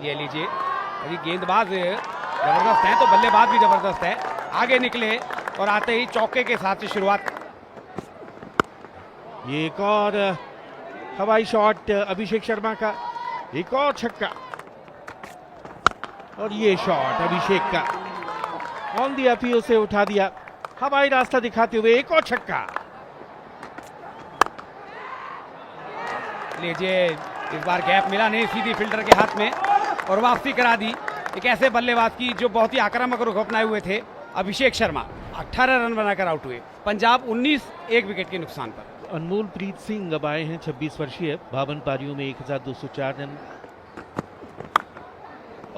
ये लीजिए, अभी गेंदबाज जबरदस्त है तो बल्लेबाज भी जबरदस्त है, आगे निकले और आते ही चौके के साथ शुरुआत। ये एक और हवाई शॉट अभिषेक शर्मा का, एक और छक्का और ये शॉट अभिषेक का ऑन दी अपील से उठा दिया, हवाई रास्ता दिखाते हुए एक और छक्का। लीजिए, इस बार गैप मिला नहीं सीधी फील्डर के हाथ में और वापसी करा दी एक ऐसे बल्लेबाज की जो बहुत ही आक्रामक रुख अपनाए हुए थे, अभिषेक शर्मा। 18 रन बनाकर आउट हुए, पंजाब 19 एक विकेट के नुकसान पर। अनमोल प्रीत सिंह अब आए हैं, 26 वर्षीय, 52 पारियों में 1204 रन।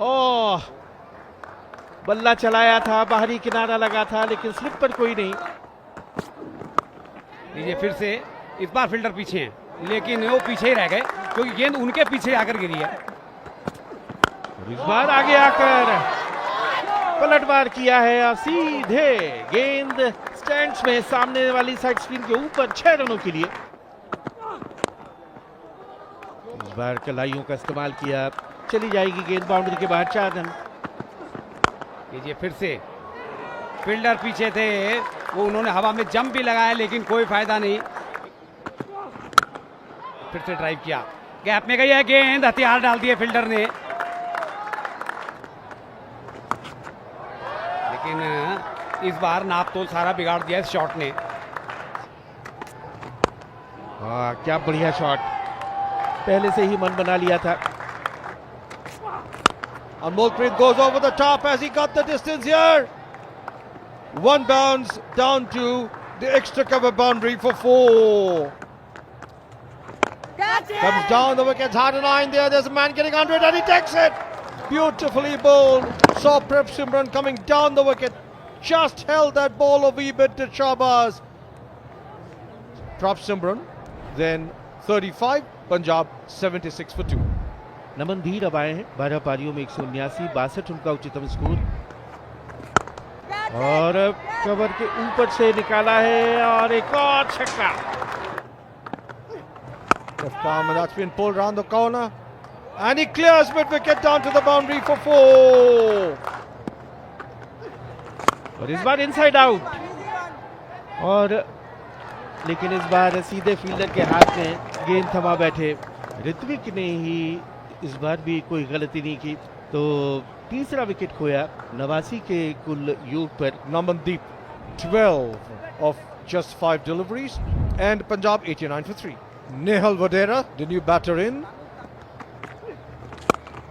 ओह, बल्ला चलाया था, बाहरी किनारा लगा था लेकिन स्लिप पर कोई नहीं। लीजिए फिर से, इस बार फील्डर पीछे हैं लेकिन वो पीछे ही रह गए क्योंकि गेंद उनके पीछे आकर गिरी है। इस बार आगे आकर पलटवार किया है और सीधे गेंद स्टैंड्स में सामने वाली साइड स्क्रीन के ऊपर 6 रनों के लिए। इस बार कलाइयों का इस्तेमाल किया, चली जाएगी गेंद बाउंड्री के बाहर, 4 रन। लीजिए फिर से, फील्डर पीछे थे, वो उन्होंने हवा में जंप भी लगाया लेकिन कोई फायदा नहीं। फिर से ड्राइव किया, गैप में गई है गेंद, हथियार डाल दिए फील्डर ने, लेकिन इस बार नाप तोल सारा बिगाड़ दिया इस शॉट ने। हाँ, क्या बढ़िया शॉट, पहले से ही मन बना लिया था। Anmolpreet goes over the top as he got the distance here. One bounce down to the extra cover boundary for 4. Comes down, the wicket's hard and line there. There's a man getting under it and he takes it. Beautifully bowled. Saw Prep Simran coming down the wicket. Just held that ball a wee bit to Shahbaz. Prep Simran, then 35, Punjab 76 for 2. नमन धीर अब आए हैं, 12 पारियों में 179, 62 उनका उच्चतम score. और cover के ऊपर से निकाला है और एक और छक्का। And that's been pulled round the corner. And he clears mid wicket down to the boundary for 4. और इस बार इनसाइड आउट, और लेकिन इस बार सीधे फील्डर के हाथ में गेंद थमा बैठे ऋत्विक ने ही इस बार भी कोई गलती नहीं की, तो तीसरा विकेट खोया 89 के कुल योग पर। Namandeep 12 of just 5 deliveries and Punjab 89 for 3. Nehal Vadera, the new batter in.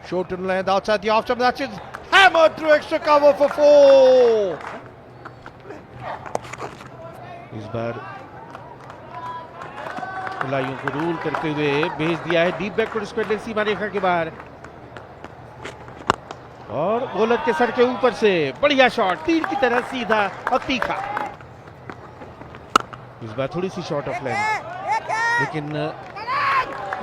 Short and length outside the off stump, that's it. Hammered through extra cover for 4. इस बार खिलाड़ियों को रूल करते हुए भेज दिया है डीप बैकवर्ड स्क्वायर सीमा रेखा के बाहर, और बॉलर के सर के ऊपर से बढ़िया शॉट, तीर की तरह सीधा और तीखा। इस बार थोड़ी सी शॉर्ट ऑफ लेंथ, लेकिन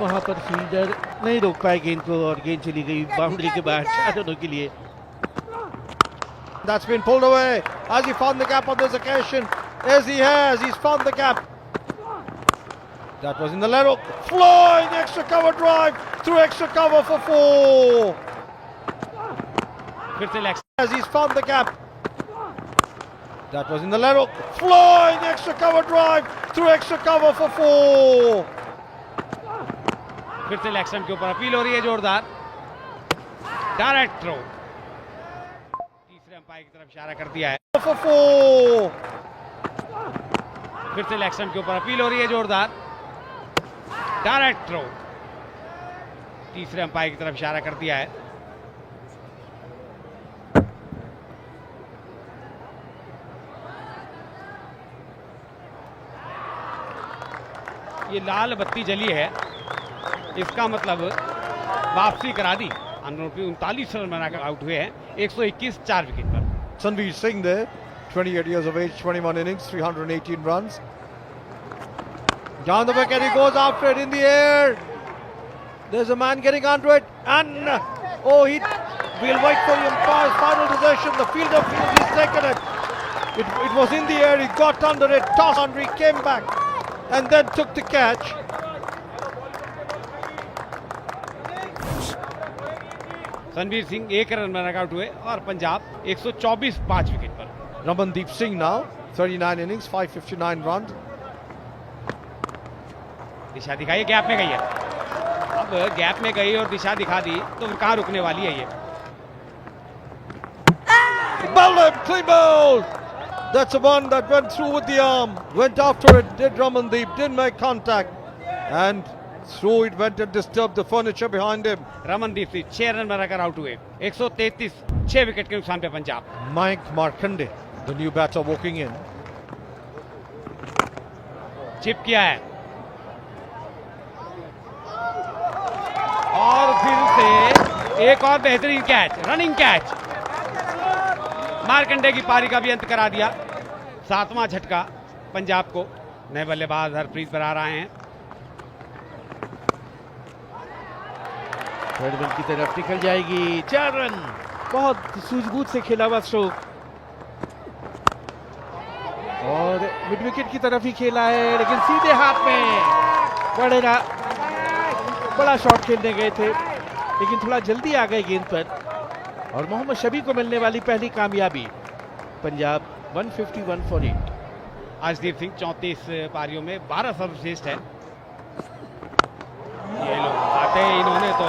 वहां पर फील्डर नहीं रोक पाए गेंद को और गेंद चली गई बाउंड्री के बाहर 4 रनों के लिए। That's been pulled away. Has he found the gap on this occasion? Yes, he has. He's found the gap. That was in the leg. Flying extra cover drive through extra cover for 4. फिर से leg, As he's found the gap. That was in the leg. Flying extra cover drive through extra cover for 4. फिर से leg stump के ऊपर appeal हो रही है जोरदार, डायरेक्ट थ्रो, तीसरे अंपायर की तरफ इशारा कर दिया है। For 4. फिर से लेग स्टंप के ऊपर अपील हो रही है जोरदार, डायरेक्ट थ्रो, तीसरे अंपायर की तरफ इशारा कर दिया है। ये लाल बत्ती जली है, इसका मतलब वापसी करा दी। 39 रन बनाकर आउट हुए हैं, 121 4 विकेट पर। Sanveer Singh there, 28 years of age, 21 innings, 318 runs. Down the wicket, he goes after it in the air. There's a man getting under it, and we'll wait for the umpire's final decision. The fielder feels he's taken it. It was in the air, he got under it, tossed under, he came back, and then took the catch. Ranveer Singh 1 run बनाकर out हुए और Punjab 124 5 wicket पर। Ramandeep Singh now, 39 innings, 559 runs. दिशा दिखाई, gap में गई है। अब gap में गई और दिशा दिखा दी तो फिर कहां रुकने वाली है ये। Bowled, clean bowled. That's the one that went through with the arm. Went after it, did Ramandeep, didn't make contact. And through it went and disturbed the furniture behind him. Ramandeep Singh 6 run बनाकर out हुए। 133 6 wicket के नुकसान पे Punjab. Mayank Markande, the new batter walking in. Chip किया है और फिर से एक और बेहतरीन कैच, रनिंग कैच। मार्कंडे की पारी का भी अंत करा दिया। 7वां झटका पंजाब को। नए बल्लेबाज हरप्रीत बरार आए हैं। थर्ड रन की तरफ निकल जाएगी, 4 रन। बहुत सूझबूझ से खेला हुआ स्ट्रोक और मिड विकेट की तरफ ही खेला है, लेकिन सीधे हाथ में बड़ा शॉट खेलने गए थे, लेकिन थोड़ा जल्दी आ गए गेंद पर और मोहम्मद शबी को मिलने वाली पहली कामयाबी। पंजाब 151 फॉर 8। आजदीप सिंह 34 पारियों में 12 सर्वश्रेष्ठ है। ये लोग आते ही इन्होंने तो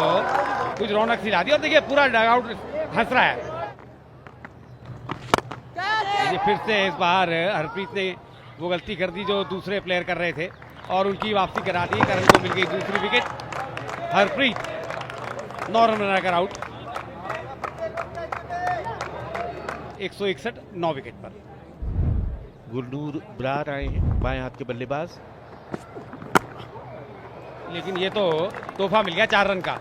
कुछ रौनक सी ला दी और देखिए पूरा डगआउट हंस रहा है। ये फिर से इस बार हरप्रीत ने वो गलती कर दी जो दूसरे प्लेयर कर रहे थे और उनकी वापसी करा दी। करण को मिल गई दूसरी विकेट। हरप्रीत 9 रन बनाकर आउट। 161 9 विकेट पर। गुरनूर बरार आए हैं, बाएं हाथ के बल्लेबाज। लेकिन ये तो तोहफा मिल गया 4 रन का।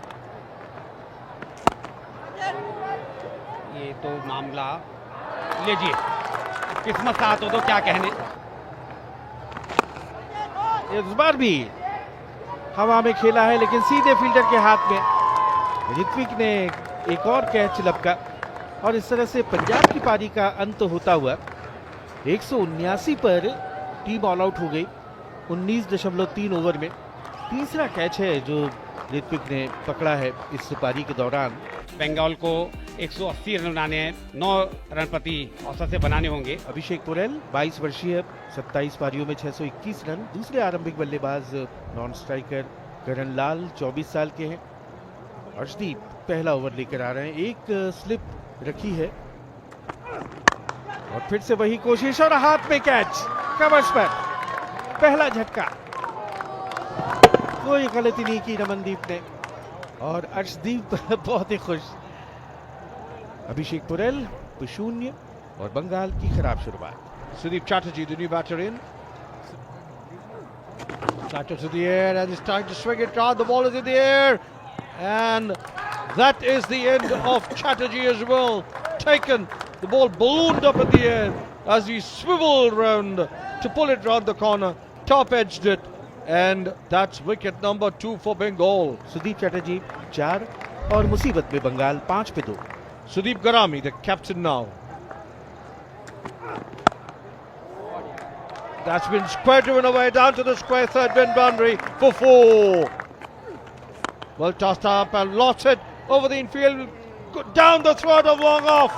ये तो मामला लीजिए, किस्मत साथ हो तो क्या कहने। इस बार भी हवा में खेला है, लेकिन सीधे फील्डर के हाथ में। ऋत्विक ने एक और कैच लपका और इस तरह से पंजाब की पारी का अंत होता हुआ 179 पर टीम ऑल आउट हो गई 19.3 ओवर में। तीसरा कैच है जो ऋत्विक ने पकड़ा है इस पारी के दौरान। बंगाल को 180 रन बनाने हैं, 9 रन प्रति औसत से बनाने होंगे। अभिषेक पुरेल 22 वर्षीय, 27 पारियों में 621 रन। दूसरे आरंभिक बल्लेबाज नॉन स्ट्राइकर करण लाल 24 साल के हैं। अर्शदीप पहला ओवर लेकर आ रहे हैं। एक स्लिप रखी है और फिर से वही कोशिश और हाथ में कैच, कवच पर पहला झटका। कोई गलती नहीं की रमनदीप ने और अर्शदीप बहुत ही खुश। अभिषेक पुरेल 0 और बंगाल की खराब शुरुआत। Sudeep Chatterjee, the new batter in. Batter to the air and he's trying to swing it round. The ball is in the air. And that is the end of Chatterjee as well. Taken. The ball ballooned up in the air as he swiveled round to pull it round the corner. Top edged it. And that's wicket number 2 for Bengal. Sudeep Chatterjee 4 और मुसीबत में बंगाल 5 पे 2। Sudeep Garami, the captain now. That's been square driven away down to the square third bin boundary for 4. Well tossed up and lost it over the infield, down the throat of long off.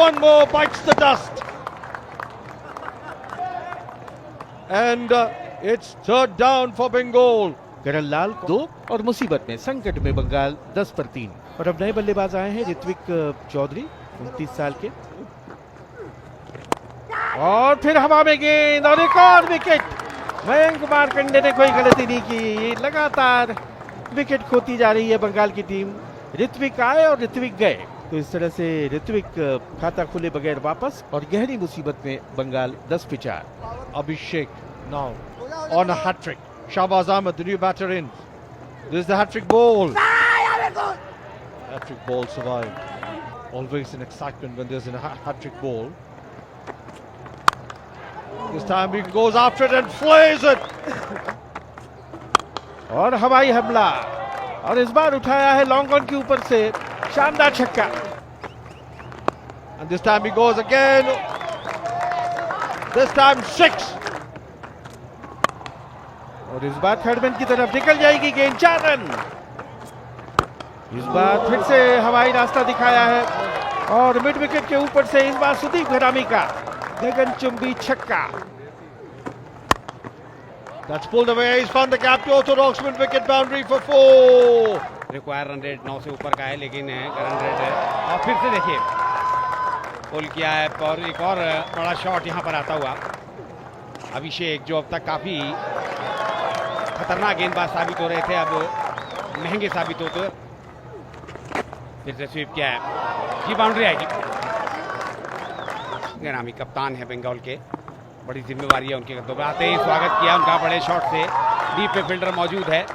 One more bites the dust. And it's third down for Bengal. करण लाल 2 और मुसीबत में संकट में बंगाल 10 पर 3। और अब नए बल्लेबाज आए हैं ऋत्विक चौधरी 29 साल के। और फिर हवा में गेंद और एक और विकेट। मयंक मार्कंडे ने कोई गलती नहीं की। लगातार विकेट खोती जा रही है बंगाल की टीम। ऋत्विक आए और ऋत्विक गए, तो इस तरह से ऋत्विक खाता खुले बगैर वापस और गहरी मुसीबत में बंगाल 10 पे 4। Abhishek now on a hat-trick. Shahbaz Ahmed, the new batter in. This is the hat-trick ball. Hat-trick ball survived. Always an excitement when there's a hat-trick ball. This time he goes after it and flays it. और हवाई हमला और इस बार उठाया है long on के ऊपर से शानदार छक्का। And this time he goes again. This time 6. और इस बार थर्ड मैन की तरफ निकल जाएगी गेंद। 4 रन। इस बार फिर से हवाई रास्ता दिखाया है और मिड विकेट के ऊपर से इस बार सुदीप घरामी का गगनचुंबी छक्का। That's pulled away. He's found the gap to orthodox mid wicket boundary for 4. Require run rate 9 से ऊपर का है, लेकिन रन रेट और फिर से देखिए पुल किया है और एक और बड़ा शॉट यहाँ पर आता हुआ। अभिषेक जो अब तक काफी खतरनाक गेंदबाज साबित हो रहे थे, अब महंगे साबित होते। फिर से स्वीप किया है, ये बाउंड्री आएगी। घरामी कप्तान है बंगाल के, बड़ी जिम्मेवारी है उनके कंधों पर। आते ही स्वागत किया उनका बड़े शॉट से। डीप पे फील्डर मौजूद है,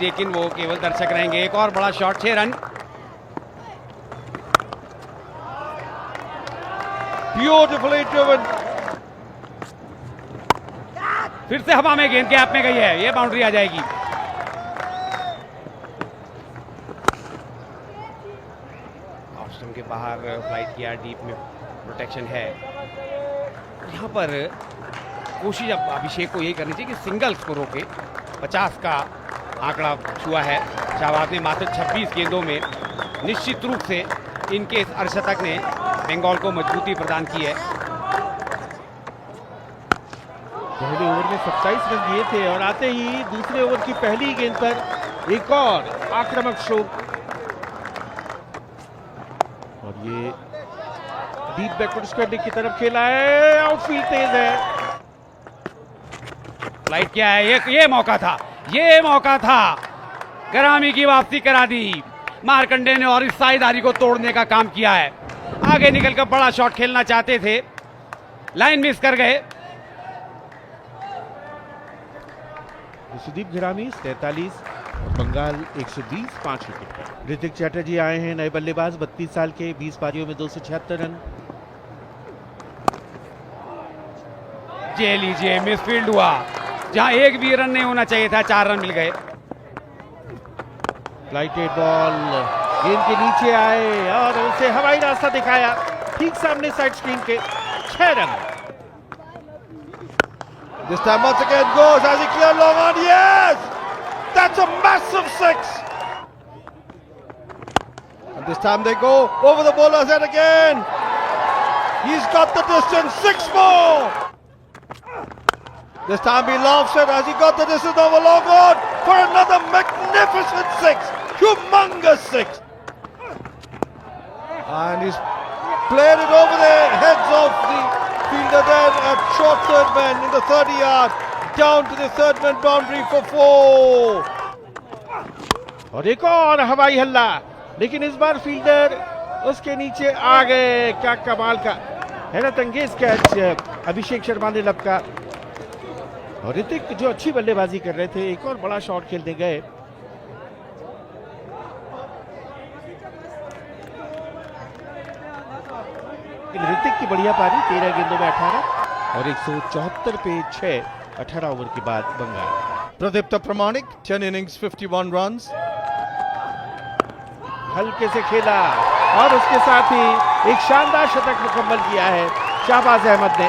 लेकिन वो केवल दर्शक रहेंगे। एक और बड़ा शॉट, 6 रन। Beautifully driven. फिर से हवा में गेंद गैप में गई है, ये बाउंड्री आ जाएगी। ऑफ स्टंप के बाहर फ्लाइट किया, डीप में प्रोटेक्शन है। यहाँ पर कोशिश अब अभिषेक को यही करनी चाहिए कि सिंगल्स को रोके। 50 का आंकड़ा छुआ है शाहबाज ने मात्र 26 गेंदों में। निश्चित रूप से इनके इस अर्धशतक ने बंगाल को मजबूती प्रदान की है। पहले ओवर में 27 रन दिए थे और आते ही दूसरे ओवर की पहली गेंद पर एक और आक्रामक स्ट्रोक और ये डीप बैकवर्ड स्क्वायर की तरफ खेला है। आउटफील्ड तेज है, फ्लाइट किया है। ये मौका था, ये मौका था। घरामी की वापसी करा दी मार्कंडे ने और इस साझेदारी को तोड़ने का काम किया है। आगे निकलकर बड़ा शॉट खेलना चाहते थे, लाइन मिस कर गए। सुदीप घरामी 43 और बंगाल 120, 5 विकेट पर। ऋतिक चैटर्जी आए हैं नए बल्लेबाज, 32 साल के, 20 पारियों में 276 रन। ये लीजिए मिसफील्ड हुआ, जहां एक भी रन नहीं होना चाहिए था, 4 रन मिल गए। फ्लाइटेड बॉल गेंद के नीचे आए और उसे हवाई रास्ता दिखाया ठीक सामने साइड स्क्रीन के। 6 run. This time once again goes as he cleared long on. Yes! That's a massive 6. And this time they go over the bowler's head again. He's got the distance, 6 more. This time he laughs it as he got the distance over long on for another magnificent 6. Humongous 6. And he's played it over the heads of the fielder there at short third man in the 30 yard, down to the third man boundary for 4. और एक और हवाई हल्ला, लेकिन इस बार fielder उसके नीचे आ गए। क्या कमाल का हैरत अंगेज कैच अभिषेक शर्मा ने लपका। और ऋतिक जो अच्छी बल्लेबाजी कर रहे थे, एक और बड़ा शॉट खेलने गए। ऋतिक की बढ़िया पारी, 13 गेंदों में 18 और 174 पे 6, 18 ओवर के बाद Bengal. Pradipta Pramanik, 10 innings, 51 runs. हल्के से खेला और उसके साथ ही एक शानदार शतक मुकम्मल किया है शाहबाज अहमद ने।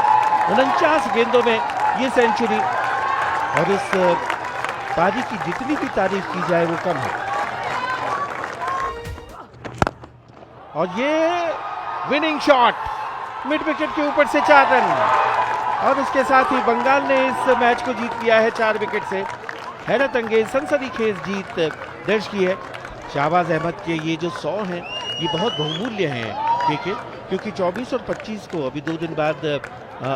49 गेंदों में ये सेंचुरी, और इस पारी की जितनी भी तारीफ की जाए वो कम है। और ये विनिंग शॉट मिड विकेट के ऊपर से 4 रन, और उसके साथ ही बंगाल ने इस मैच को जीत लिया है 4 विकेट से। हैरत अंगेज सनसनीखेज जीत दर्ज की है। शाहबाज अहमद के ये जो 100 हैं ये बहुत बहुमूल्य हैं, क्योंकि 24 और 25 को अभी 2 दिन बाद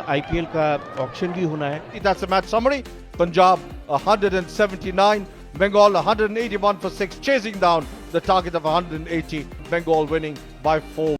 आईपीएल का ऑक्शन भी होना है। That's the match summary. Punjab 179, Bengal 181 for 6, chasing down the target of 180. Bengal winning by 4.